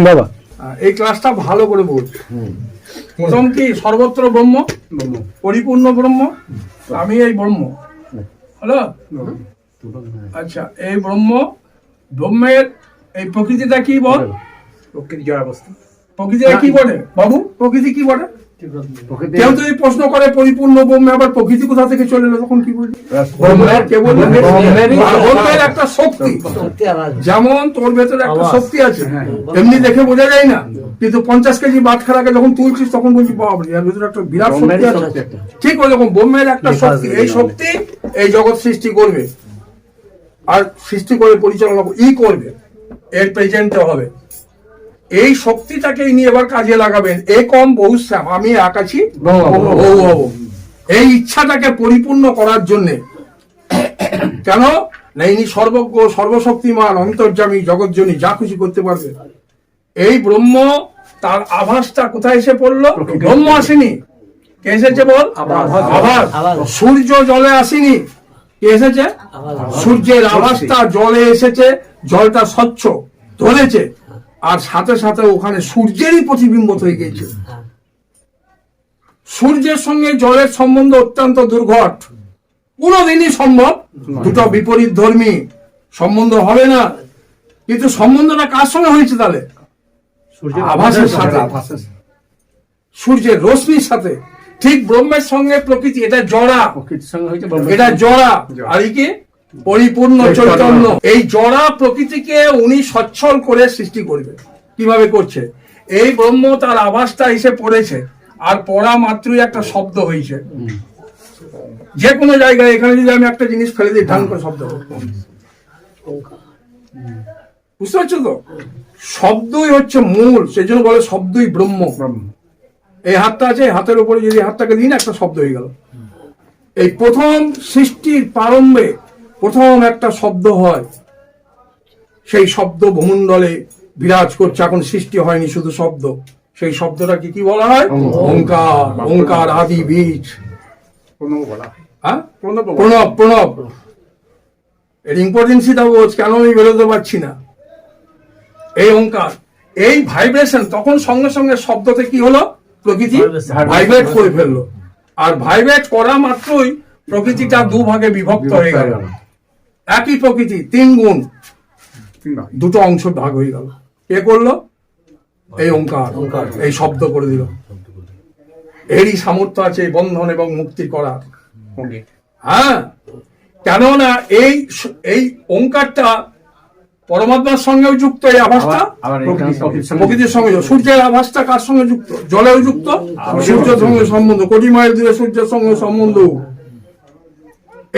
বাবা এই ক্লাসটা ভালো করে বল। প্রথম কি সর্বত্র ব্রহ্ম, পরিপূর্ণ ব্রহ্ম, আমি এই ব্রহ্ম, হলো? আচ্ছা, এই ব্রহ্মের এই প্রকৃতিটা কি বল? প্রকৃতি জড় অবস্থা। প্রকৃতিটা কি বলে বাবু? প্রকৃতি কি বলে? কেউ যদি প্রশ্ন করে পরিপূর্ণ ব্রহ্মে আবার প্রকৃতি কোথা থেকে চলে এলো, তখন কি বলবি? ব্রহ্মের একটা শক্তি, যেমন তোর ভেতরে একটা শক্তি আছে, এমনি দেখে বোঝা যায় না, কিন্তু 50 কেজি বাটখারাকে যখন তুলছিস তখন বলছি বাবা এর ভেতরে একটা বিরাট শক্তি আছে। ঠিক ওইরকম ব্রহ্মের একটা শক্তি, এই শক্তি এই জগৎ সৃষ্টি করবে আর সৃষ্টি করে পরিচালনা করবে, এর প্রেজেন্টে হবে। এই শক্তিটাকে ইনি এবার কাজে লাগাবেন। একম বহুশ্যাম, আমি এক আছি বহু হব, এই ইচ্ছাটাকে পরিপূর্ণ করার জন্য। কেন না ইনি সর্বজ্ঞ, সর্বশক্তিমান, অন্তর্যামী, জগৎজনী, যা খুশি করতে পারবে। এই ব্রহ্ম, তার আভাসটা কোথায় এসে পড়লো? ব্রহ্ম আসেনি, কে এসেছে বল? আভাস। সূর্য জলে আসেনি, কে এসেছে? সূর্যের আভাসটা জলে এসেছে, জলটা স্বচ্ছ ধরেছে, আর সাথে সাথে ওখানে সূর্যেরই প্রতিবিম্ব হয়ে গেছে। সূর্যের সঙ্গে জলের সম্বন্ধ অত্যন্ত দুর্ঘট, কোনোদিনই সম্ভব দুটো বিপরীত ধর্মী সম্বন্ধ হবে না। কিন্তু সম্বন্ধটা কার সঙ্গে হয়েছে তাহলে? আভাসের সাথে, সূর্যের রশ্মির সাথে। ঠিক ব্রহ্মের সঙ্গে প্রকৃতি, এটা জড়া, এটা জড়া, আর কি পরিপূর্ণ চৈতন্য। এই জড়া প্রকৃতিকে উনি সচ্ছল করে সৃষ্টি করবে। কিভাবে করছে? এই ব্রহ্ম তার আভাসটা এসে পড়েছে, আর পড়া মাত্রই একটা শব্দ হয়েছে। যে কোনো জায়গায়, এখানে যদি আমি একটা জিনিস ফেলে দিই, ঢান করে শব্দ হবে। বুঝতে পারছো তো? শব্দই হচ্ছে মূল, সেই জন্য বলে শব্দই ব্রহ্ম। এই হাতটা আছে, হাতের উপরে যদি হাতটাকে দিন, একটা শব্দ হয়ে গেল। এই প্রথম সৃষ্টির প্রারম্ভে প্রথম একটা শব্দ হয়, সেই শব্দ ভূমণ্ডলে বিরাজ করছে। এখন সৃষ্টি হয়নি, শুধু শব্দ। সেই শব্দটাকে কি বলা হয়? ওঙ্কার। ওঙ্কার আদি বীজ, প্রণব। প্রণব এর ইম্পর্টেন্সিটা বোঝ, কেন আমি বেরোতে পারছি না। এই ওঙ্কার, এই ভাইব্রেশন, তখন সঙ্গে সঙ্গে শব্দতে কি হলো? প্রকৃতি ভাইব্রেট করে ফেললো, আর ভাইব্রেট করা মাত্রই প্রকৃতিটা দুভাগে বিভক্ত হয়ে গেল। একই প্রকৃতি, 3 গুণ, দুটো অংশ ভাগ হয়ে গেল। কে করলো? এই ওঙ্কার, এই শব্দ করে দিল। এরই সামর্থ্য আছে বন্ধন এবং মুক্তি করার। হ্যাঁ, কেননা এই ওঙ্কারটা পরমাত্মার সঙ্গেও যুক্ত, এই আভাসটা প্রকৃতির সঙ্গে। সূর্যের আভাসটা কার সঙ্গে যুক্ত? জলেও যুক্ত, সূর্যের সঙ্গে সম্বন্ধ, কোটি মাইল দূরে সূর্যের সঙ্গে সম্বন্ধ।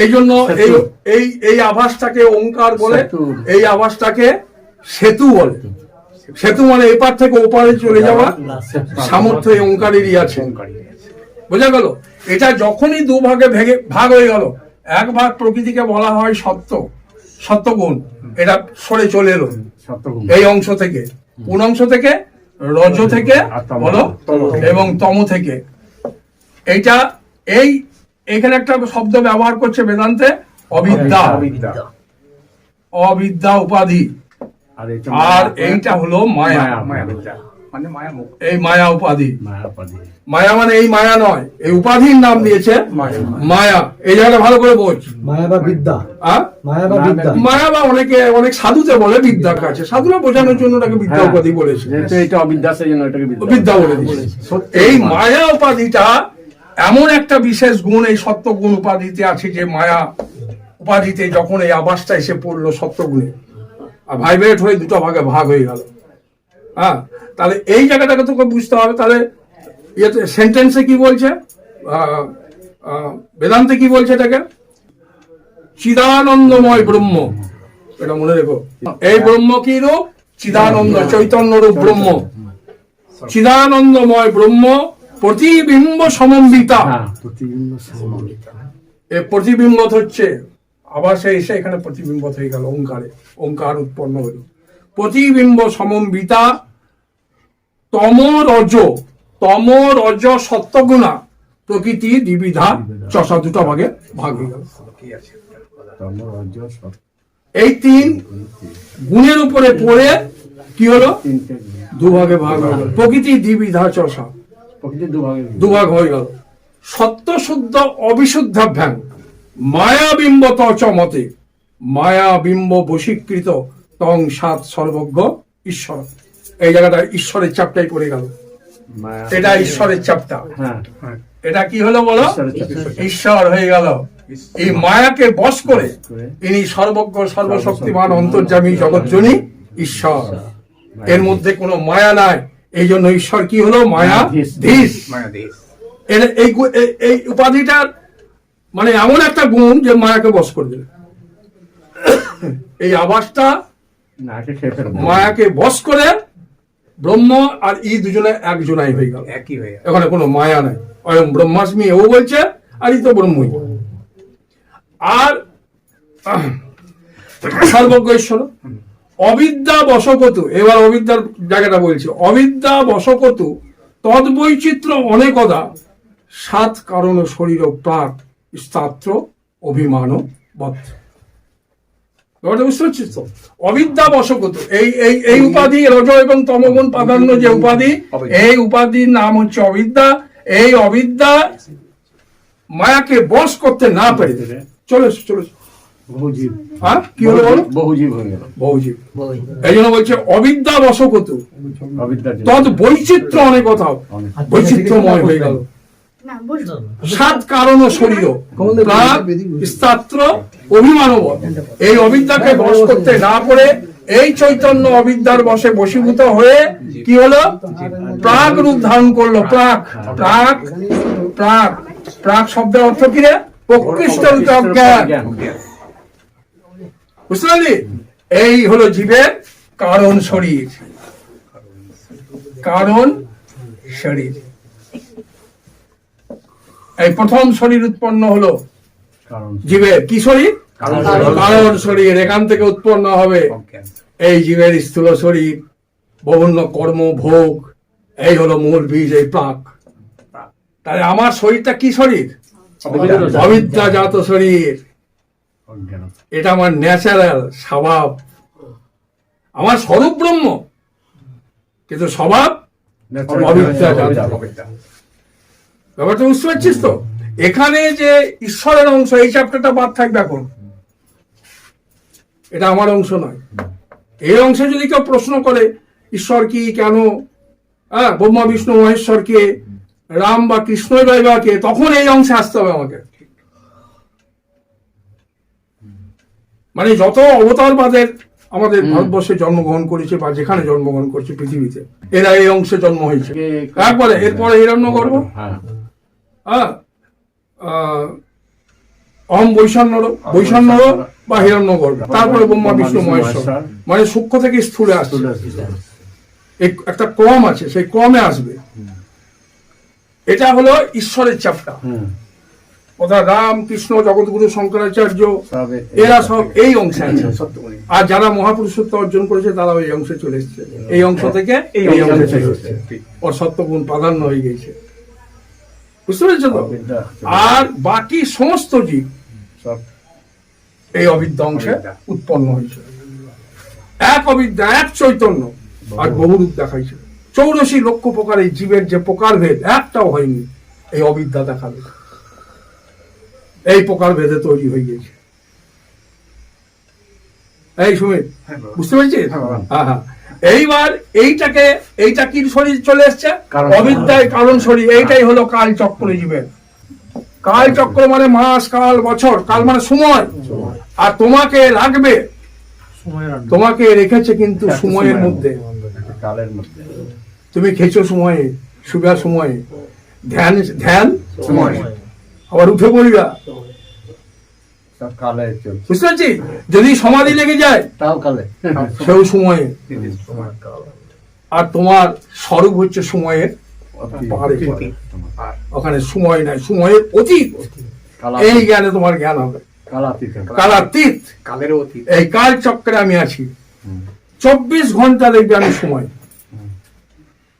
এই জন্য এই আভাসটাকে ওঙ্কার বলে, এই আভাসটাকে সেতু বলে। সেতু মানে এপার থেকে ওপারে চলে যাওয়া সামর্থ্য এই ওঙ্কারেরই আছে। বোঝা গেল? এটা যখনই দুভাগে ভাগ হয়ে গেল, এক ভাগ প্রকৃতিকে বলা হয় সত্যগুণ, এটা সরে চলে এলো এই অংশ থেকে। কোন অংশ থেকে? রজ থেকে, বলো, এবং তম থেকে। এইটা এখানে একটা শব্দ ব্যবহার করছে বেদান্তে, অবিদ্যা। অবিদ্যা উপাধি, আর এইটা হলো মায়া। এই মায়া উপাধি। মায়া মানে এই মায়া নয়, এই উপাধির নাম দিয়েছে মায়া। এই জায়গাটা ভালো করে বোঝ। মায়া বা বিদ্যা, মায়া বা অনেক সাধুতে বলে বিদ্যার কাছে, সাধুরা বোঝানোর জন্য ওটাকে বিদ্যা উপাধি বলেছে, বিদ্যা বলে দিয়েছে। এই মায়া উপাধিটা এমন একটা বিশেষ গুণ এই সত্যগুণ উপাধিতে আছে, যে মায়া উপাধিতে যখন এই আভাসটা এসে পড়লো সত্যগুণে, আর ভাইব্রেট হয়ে দুটো ভাগে ভাগ হয়ে গেল। হ্যাঁ, তাহলে এই জায়গাটাকে তোকে বুঝতে হবে। তাহলে সেন্টেন্সে কি বলছে, বেদান্তে কি বলছে এটাকে? চিদানন্দময় ব্রহ্ম, এটা মনে রেখো। এই ব্রহ্ম কি রূপ? চিদানন্দ, চৈতন্য রূপ ব্রহ্ম। চিদানন্দময় ব্রহ্ম প্রতিবিম্ব সমন্বিতা। এই প্রতিবিম্ব হচ্ছে আভাসে এসে এখানে প্রতিবিম্ব হয়ে গেল, ওঙ্কারে। ওঙ্কার উৎপন্ন হল, প্রতিবিম্ব সমন্বিতা। তম রজ সত্যগুণা প্রকৃতি দ্বিবিধা চষা, দুটো ভাগে ভাগ হয়ে গেল। এই 3 গুণের উপরে পড়ে কি হলো? তিনটে দুভাগে ভাগ হয়ে গেল। প্রকৃতি দ্বিবিধা চষা, প্রকৃতি দুভাগে দুভাগ হয়ে গেল। সত্য শুদ্ধ অবিশুদ্ধাভ্যাং মায়াবিম্ব তচ মতে মায়াবিম্ব বশীকৃত তং সাত সর্বজ্ঞ ঈশ্বর। এই জায়গাটা ঈশ্বরের চাপটাই পড়ে গেল। মায়া। এটা ঈশ্বরের চাপটা। হ্যাঁ এটা কি হলো বলো? ঈশ্বরের চাপটা। ঈশ্বর হয়ে গেল। এই মায়াকে বশ করে ইনি সর্বজ্ঞ সর্বশক্তিমান অন্তর্যামী জগৎজনী ঈশ্বর। এর মধ্যে কোনো মায়া নাই, এই জন্য ঈশ্বর কি হলো? মায়াধীশ। এই উপাধিটার মানে এমন একটা গুণ যে মায়াকে বশ করে দিল। এই আবাসটা না, এটা খেয়ে ফেলবো। মায়াকে বশ করে ব্রহ্ম আর ই দুজনে একজনাই হয়ে গেল, একই হয়ে গেল। এখানে কোনো মায়া নাই। অয়ং ব্রহ্মাস্মি ও বলছে, আর ই তো ব্রহ্মই। আর সর্বজ্ঞ ঈশ্বর অবিদ্যা বশকতু, এবার অবিদ্যার জায়গাটা বলছি। অবিদ্যা বশকতু তদ্বৈচিত্র্য অনেকদা সাত কারণ শরীর প্রাক স্তাত্র অভিমান বধ। ব্যাপারটা বুঝতে পারছিস তো? অবিদ্যা বশকত, এই উপাধি রজ এবং তমগুণ প্রাধান্য যে উপাধি, এই উপাধির নাম হচ্ছে অবিদ্যা। এই অবিদ্যা মায়াকে বশ করতে না পেরে চলে বহুজীব। হ্যাঁ কি হলো বলো? বহুজীব হয়ে গেল। বহুজীব। এই জন্য বলছে অবিদ্যা বশকত অবিদ্যার জন্য। তদ বৈচিত্র্য অনেক কথা, বৈচিত্র্যময় হয়ে গেল। সাত কারণ শরীর প্রাক স্তাত্র অভিমানব। এই অবিদ্যাকে বশ করতে না পারে এই চৈতন্য অবিদ্যার বশে বশীভূত হয়ে কি হলো? প্রাক রূপ ধারণ করলো। প্রাক প্রাক প্রাক প্রাক শব্দের অর্থ কি রে? প্রকৃষ্ট রূপে অজ্ঞান। বুঝতে পারলি? এই হলো জীবের কারণ শরীর। কারণ শরীর, এই প্রথম শরীর উৎপন্ন হলো কারণ জীবের। কি শরীর? কারণ শরীর। এখান থেকে উৎপন্ন হবে এই জীবের স্থূল শরীর, বিভিন্ন কর্ম ভোগ। এই হলো মূল বীজ, এই প্রাক। তাহলে আমার শরীরটা কি শরীর? অবিদ্যাজাত শরীর। অজ্ঞান। এটা আমার ন্যাচারাল স্বভাব, আমার স্বরূপ ব্রহ্ম, কিন্তু স্বভাব অবিদ্যাজাত। ব্যাপারটা বুঝতে পারছিস তো? এখানে যে ঈশ্বরের অংশ, এই চ্যাপ্টারটা বাদ থাকবে এখন। এটা আমার অংশ নয়। এই অংশে যদি কেউ প্রশ্ন করে ঈশ্বর কি, কেন, হ্যাঁ, ব্রহ্মা বিষ্ণু মহেশ্বর কে, রাম বা কৃষ্ণই বা কে, তখন এই অংশে আসতে হবে আমাকে। মানে যত অবতারবাদের আমাদের ভারতবর্ষে জন্মগ্রহণ করেছে বা যেখানে জন্মগ্রহণ করছে পৃথিবীতে, এরা এই অংশে জন্ম হয়েছে। একবারে এরপরে হিরণ্যগর্ভ, হ্যাঁ হ্যাঁ, অহম বৈষণ্য বা হিরণ্যগর্ভ, তারপরে ব্রহ্মা বিষ্ণু মহেশ্বর। মানে সূক্ষ্ম থেকে স্থূলে আসছে। একটা ক্রম আছে, সেই ক্রমে আসবে। এটা হলো ঈশ্বরের চাপটা। ওটা রাম কৃষ্ণ জগৎগুরু শঙ্করাচার্য এরা সব এই অংশে আছে। আর যারা মহাপুরুষত্ব অর্জন করেছে তারা এই অংশে চলে এসছে। এই অংশ থেকে এই অংশে চলে এসছে। ওর সত্যগুণ প্রাধান্য হয়ে গেছে। বুঝতে পেরেছো তো? আর বাকি সমস্ত জীব এই অবিদ্যা অংশে উৎপন্ন হয়েছে। এক অবিদ্যা, এক চৈতন্য, আর বহুরূপ দেখাইছে। 84 লক্ষ প্রকার এই জীবের যে প্রকারভেদ একটাও হয়নি, এই অবিদ্যা দেখাবে। এই প্রকার ভেদে তৈরি হয়ে গেছে। এই সুমিত, বুঝতে পেরেছিস? হ্যাঁ হ্যাঁ। এইবার এইটা কি শরীর চলে এসছে? অবিদ্যায় কারণ শরীর। এইটাই হলো কাল চক্র জীবের। কাল চক্র মানে মাস, কাল, বছর। কাল মানে সময়। আর তোমাকে লাগবে, তোমাকে রেখেছে কিন্তু সময়ের মধ্যে। কালের মধ্যে তুমি খেয়েছো সময়ে, শুভা সময়ে, ধ্যান সময়, আবার উঠে পড়িবা সব কালে চলছে। বুঝতে পারছি? যদি সমাধি লেগে যায় তাও কালে। সেও সময়ে। আর তোমার স্বরূপ হচ্ছে সময়ের পারে। ওখানে সময় নাই, সময়ের অতীত। এই জ্ঞানে তোমার জ্ঞান হবে। কালাতীত, কালের অতীত। এই কাল চক্রে আমি আছি। 24 ঘন্টা দেখবে আমি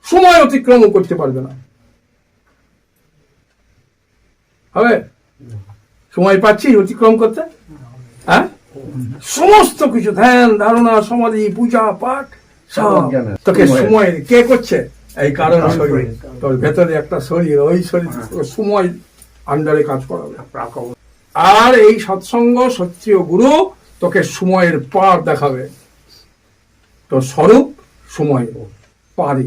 সময় অতিক্রম করতে পারবে না। হবে? সময় পাচ্ছি অতিক্রম করতে? হ্যাঁ, সমস্ত কিছু ধ্যান ধারণা সমাধি পূজা পাঠ সব অজ্ঞানে। তোকে সময় কে করছে? এই কারণ শরীর, তোর ভেতরে একটা শরীর, ওই শরীর তোকে সময় আন্ডারে কাজ করাবে। আর এই সৎসঙ্গ সত্রিয় গুরু তোকে সময়ের পার দেখাবে, তোর স্বরূপ সময় পারি,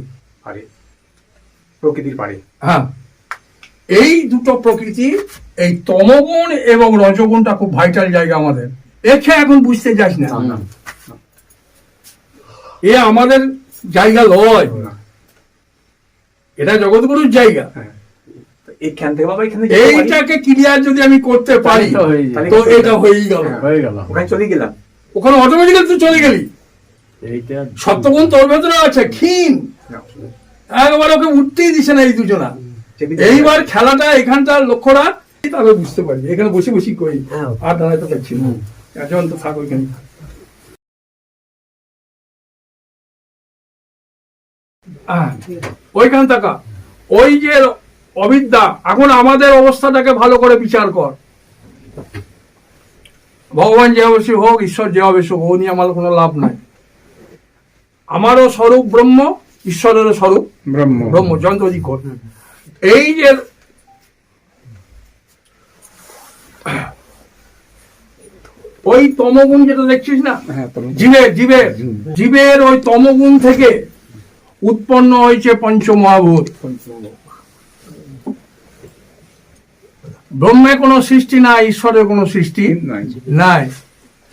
প্রকৃতির পারে। হ্যাঁ। এই দুটো প্রকৃতি, এই তমগুণ এবং রজগুণটা খুব ভাইটাল জায়গা আমাদের। একে এখন বুঝতে যাস না, এ আমাদের জায়গা লয়, এটা জগৎগুরুর জায়গা। এইখান থেকে বাবা, এখানে এইটাকে ক্লিয়ার যদি আমি করতে পারি তাহলে তো হয়ে যায়। তো এটা হয়েই গেল, হয়ে গেল। ওখানে চলে গেলাম। ওখানে অটোমেটিক্যালি তুই চলে গেলি। এইটা সত্যগুণ তোর ভেতরে আছে, ক্ষীণ, একবার ওকে উঠতেই দিছে না এই দুজনা। এইবার খেলাটা এখানটা লক্ষ্য রাখ, তবে বুঝতে পারবি। এখানে বসে বসে করি আর দাঁড়াতে পারছি না, এখন তো থাক ওইখানে। ওইখান থাকা, ওই যে অবিদ্যা, এখন আমাদের অবস্থাটাকে ভালো করে বিচার কর। ভগবান যে হবে সে হোক, ঈশ্বর যে হবে সে হোক, ও নিয়ে আমার কোনো লাভ নাই। আমারও স্বরূপ ব্রহ্ম, ঈশ্বরেরও স্বরূপ ব্রহ্ম, যন্ত্রজি কর। এই যে ওই তমগুণ যেটা দেখছিস না, জীবের ওই তমগুণ থেকে উৎপন্ন হয়েছে পঞ্চমহাভূত। ব্রহ্মে কোনো সৃষ্টি নাই, ঈশ্বরের কোনো সৃষ্টি নাই।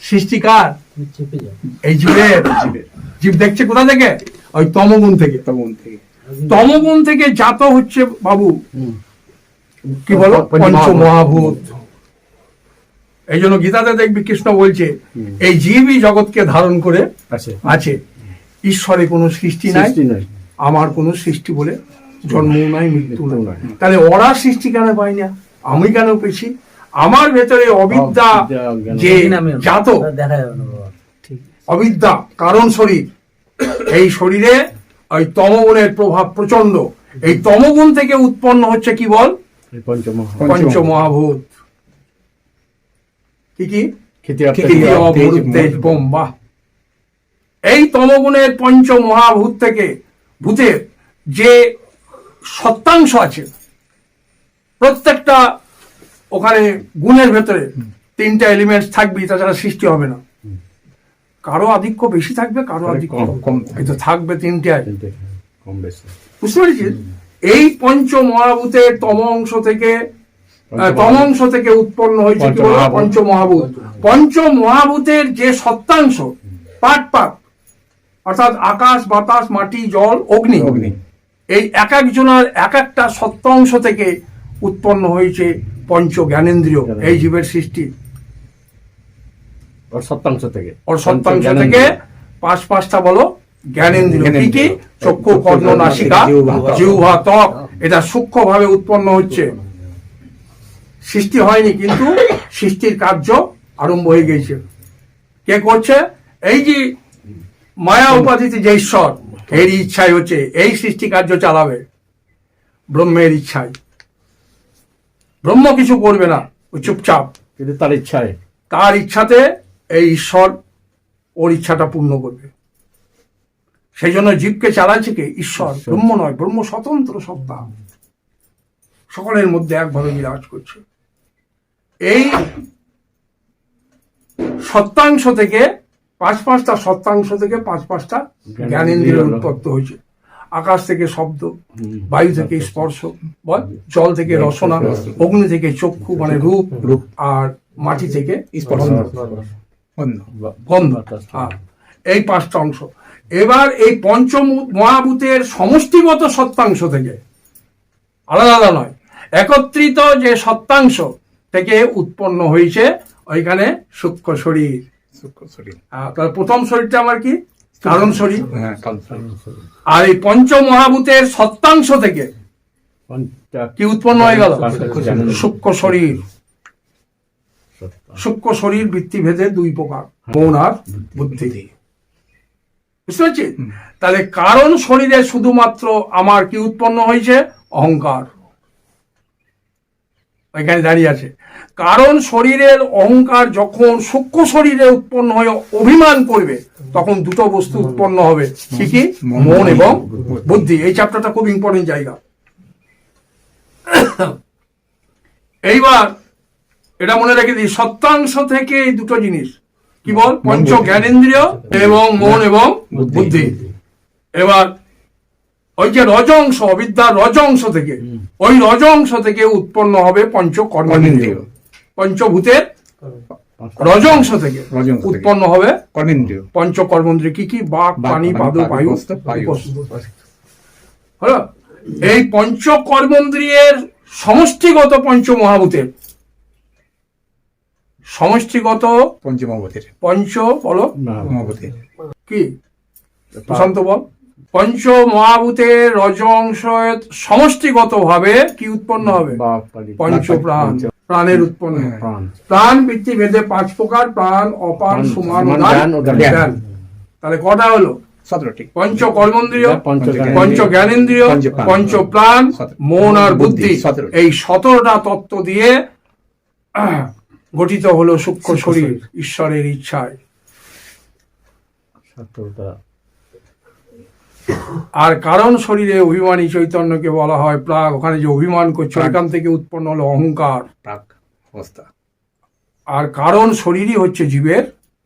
সৃষ্টিকার এই জীবের। জীব দেখছে কোথা থেকে? ওই তমগুণ থেকে। তমগুণ থেকে জাত হচ্ছে বাবু কি বলো, পঞ্চমহাভূত। এই জন্য গীতাতে দেখবি কৃষ্ণ বলছে এই জীবই জগৎকে ধারণ করে আছে। ঈশ্বরে কোনো সৃষ্টি নাই, আমার কোনো সৃষ্টি বলে জন্ম নাই, মৃত্যু নাই। তাহলে ওরা সৃষ্টি কেন পাই না, আমি কেন পেয়েছি? আমার ভেতরে অবিদ্যা যে জাত, অবিদ্যা কারণ শরীর, এই শরীরে ওই তমগুণের প্রভাব প্রচন্ড। এই তমগুণ থেকে উৎপন্ন হচ্ছে কি বল, পঞ্চমহাভূত। কি কি? বাহ। এই তমগুণের পঞ্চমহাভূত থেকে ভূতের যে সত্তাংশ আছে, প্রত্যেকটা ওখানে গুণের ভেতরে তিনটা এলিমেন্টস থাকবে, তাছাড়া সৃষ্টি হবে না। কারো আধিক্য বেশি থাকবে, কারো আধিক্য কম থাকবে, তিনটে কম বেশি। বুঝতে পেরেছিস? এই পঞ্চমহাভূতের তম অংশ থেকে উৎপন্ন হয়েছে কি বলো, পঞ্চমহাভূত। পঞ্চমহাভূতের যে সত্তাংশ, পাট অর্থাৎ আকাশ, বাতাস, মাটি, জল, অগ্নি, এই এক একজনের এক একটা সত্তাংশ থেকে উৎপন্ন হয়েছে পঞ্চ জ্ঞানেন্দ্রিয়। এই জীবের সৃষ্টি ওর সত্তাংশ থেকে পাঁচটা বলো জ্ঞানেন্দ্রিয়। কি কি? চক্ষু, কর্ণ, নাসিকা, জিহ্বা, ত্বক। এটা সূক্ষ্ম ভাবে উৎপন্ন হচ্ছে, সৃষ্টি হয়নি, কিন্তু সৃষ্টির কার্য আরম্ভ হয়ে গেছে। কে করছে? এই যে মায়া উপাধিতে যে ঈশ্বর, এর ইচ্ছাই হচ্ছে এই সৃষ্টি কার্য চালাবে, ব্রহ্মের ইচ্ছায়। ব্রহ্ম কিছু করবে না, ও চুপচাপ, কিন্তু তার ইচ্ছাতে এই ঈশ্বর ওর ইচ্ছাটা পূর্ণ করবে। সেই জন্য জীবকে চালাচ্ছে কে? ঈশ্বর। ব্রহ্ম নয়, ব্রহ্ম স্বতন্ত্র সত্তা, সকলের মধ্যে একভাবে বিরাজ করছে। এই সত্তাংশ থেকে পাঁচটা সত্তাংশ থেকে পাঁচটা জ্ঞানেন্দ্রিয়ের উৎপত্তি হয়েছে। আকাশ থেকে শব্দ, বায়ু থেকে স্পর্শ, জল থেকে রসনা, অগ্নি থেকে চক্ষু মানে রূপ, আর মাটি থেকে গন্ধ। এই পাঁচটা অংশ। এবার এই পঞ্চ মহাভূতের সমষ্টিগত সত্তাংশ থেকে, আলাদা নয়, একত্রিত যে সত্তাংশ থেকে উৎপন্ন হয়েছে ওইখানে সূক্ষ্ম শরীর। তাহলে প্রথম শরীরটা আমার কি? কারণ শরীর। আর এই পঞ্চ মহাভূতের সত্তাংশ থেকে কি উৎপন্ন হয়ে গেল? সূক্ষ্ম শরীর। সূক্ষ্ম শরীর বৃত্তিভেদে দুই প্রকার, মন আর বুদ্ধি। বুঝতে পারছি? তাহলে কারণ শরীরে শুধুমাত্র আমার কি উৎপন্ন হয়েছে? অহংকার। এখানে দাঁড়িয়ে আছে। কারণ শরীরের অহংকার যখন সূক্ষ্ম শরীরে উৎপন্ন হয়ে অভিমান করবে, তখন দুটো বস্তু উৎপন্ন হবে, কি কি? মন এবং বুদ্ধি। এই চ্যাপ্টারটা খুব ইম্পর্টেন্ট জায়গা। এইবার এটা মনে রেখে দিই, সত্যাংশ থেকে এই দুটো জিনিস কি বল? পঞ্চ জ্ঞানেন্দ্রিয় এবং মন এবং বুদ্ধি। এবার ওই যে রজংশ, অবিদ্যার রজংশ থেকে, ওই রজংশ থেকে উৎপন্ন হবে পঞ্চ কর্মেন্দ্রিয়। পঞ্চভূতের রজংশ থেকে উৎপন্ন হবে কর্মেন্দ্রিয়। পঞ্চ কর্মেন্দ্রিয়, কি কি? বাক, পানি, পাদ, বায়ু, হলো। এই পঞ্চ কর্মেন্দ্রিয়ের সমষ্টিগত পঞ্চ মহাভূতের, সমষ্টিগত পঞ্চমহাভূতের। পঞ্চ বলো মহাভূতের কি? প্রশান্ত বল। পঞ্চ মহাভূতের রজংশ সমষ্টিগত ভাবে কি উৎপন্ন হবে? পঞ্চ প্রাণ, প্রাণের উৎপন্ন। প্রাণ বৃত্তি ভেদে 5 প্রকার, প্রাণ, অপান, সমান, জ্ঞান। তাহলে কটা হলো? 17টি। পঞ্চ কর্মেন্দ্রিয়, পঞ্চ জ্ঞানেন্দ্রিয়, পঞ্চ প্রাণ, মন আর বুদ্ধি। এই 17টা তত্ত্ব দিয়ে গঠিত হলো সূক্ষ্ম শরীর ঈশ্বরের ইচ্ছায়। আর কারণ শরীরে অভিমানী চৈতন্যকে বলা হয় প্রাগ। ওখানে যে অভিমান করছে ওইখান থেকে উৎপন্ন হলো অহংকার, প্রাক অবস্থা। আর কারণ শরীরই হচ্ছে জীবের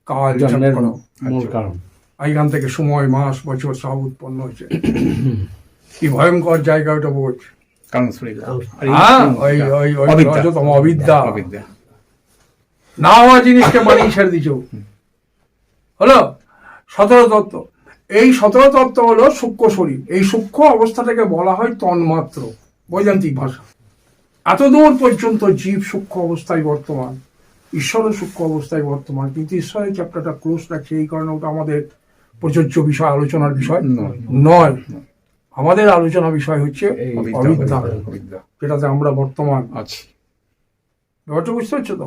কাল চক্র। মূল কারণ। এইখান থেকে সময়, মাস, বছর সব উৎপন্ন হচ্ছে। কি ভয়ঙ্কর জায়গা ওটা বোঝ। কারণ শরীর। রজতম অবিদ্যা, অবিদ্যা। না হওয়া জিনিসকে বানিয়ে ছেড়ে দিচ্ছ। হলো 17 তত্ত্ব। এই 17 তত্ত্ব হলো সূক্ষ্ম শরীর। এই সূক্ষ্ম অবস্থাটাকে বলা হয় তন্মাত্র, বৈদান্তিক ভাষা। এতদূর পর্যন্ত জীব সূক্ষ্ম অবস্থায় বর্তমান, ঈশ্বরও সূক্ষ্ম অবস্থায় বর্তমান। কিন্তু ঈশ্বরের চ্যাপ্টারটা ক্লোজ রাখছে, এই কারণে ওটা আমাদের প্রযোজ্য বিষয়, আলোচনার বিষয় নয়। আমাদের আলোচনা বিষয় হচ্ছে অবিদ্যা, যেটাতে আমরা বর্তমান আছি। ব্যাপারটা বুঝতে পারছো তো?